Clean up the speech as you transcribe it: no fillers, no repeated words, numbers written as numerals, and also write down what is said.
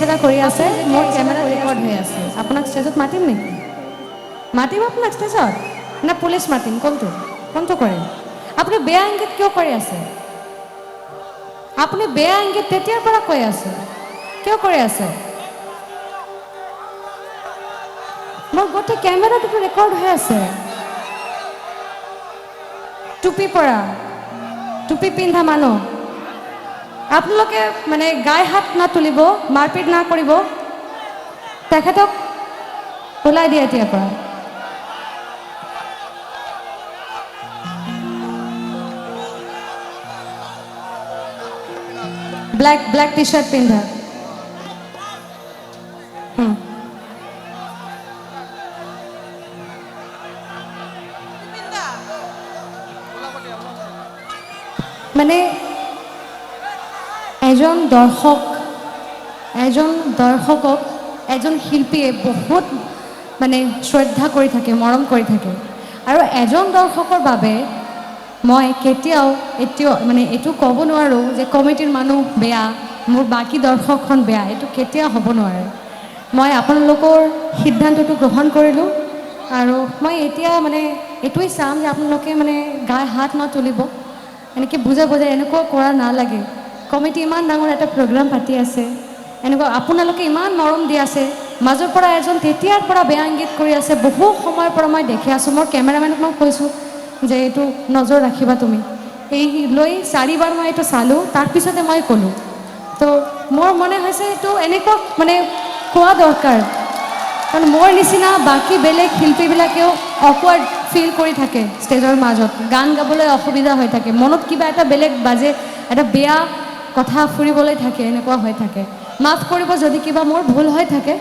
এটা কৰি আছে মোৰ কেমেৰা ৰেকৰ্ড হৈ আছে আপোনাক ষ্টেজত মাতিম নেকি মাতিম আপোনাক ষ্টেজত না পুলিচ মাতিম কোনটো কৰিম আপুনি বেয়া ইংগিত কিয় কৰি আছে আপুনি বেয়া ইংগিত তেতিয়াৰ পৰা কৈ আছে কিয় কৰি আছে মোৰ গোটেই কেমেৰাটো ৰেকৰ্ড হৈ আছে টুপি পিন্ধা মানুহ আপোনালোকে মানে গায়ে হাত না তুলিব মাৰপিট না কৰিব তেখেতক ওলাই দিয়ে এতিয়াৰ পৰা ব্ল্যাক টি শাৰ্ট পিন্ধা মানে এজন দৰ্শকক এজন শিল্পীয়ে বহুত মানে শ্ৰদ্ধা কৰি থাকে মৰম কৰি থাকে আৰু এজন দৰ্শকৰ বাবে মই কেতিয়াও মানে এইটো ক'ব নোৱাৰোঁ যে কমিটিৰ মানুহ বেয়া মোৰ বাকী দৰ্শকখন বেয়া এইটো কেতিয়াও হ'ব নোৱাৰে মই আপোনালোকৰ সিদ্ধান্তটো গ্ৰহণ কৰিলোঁ আৰু মই এতিয়া মানে এইটোৱেই চাম যে আপোনালোকে মানে গায়ে হাত নতুলিব এনেকৈ বুজাই এনেকুৱা কৰা নালাগে কমিটি ইমান ডাঙৰ এটা প্ৰগ্ৰাম পাতি আছে এনেকুৱা আপোনালোকে ইমান মৰম দি আছে মাজৰ পৰা এজন তেতিয়াৰ পৰা বেয়া ইংগিত কৰি আছে বহু সময়ৰ পৰা মই দেখি আছোঁ মোৰ কেমেৰামেনক মই কৈছোঁ যে এইটো নজৰ ৰাখিবা তুমি এই লৈ 4বাৰ মই এইটো চালোঁ তাৰপিছতে মই ক'লোঁ তো মোৰ মনে হৈছে এইটো এনেকুৱা মানে কোৱা দৰকাৰ কাৰণ মোৰ নিচিনা বাকী বেলেগ শিল্পীবিলাকেও অকৱাৰ্ড ফিল কৰি থাকে ষ্টেজৰ মাজত গান গাবলৈ অসুবিধা হৈ থাকে মনত কিবা এটা বেলেগ বাজে এটা বেয়া কথা ফুৰিবলৈ থাকে এনেকুৱা হৈ থাকে মাফ কৰিব যদি কিবা মোৰ ভুল হৈ থাকে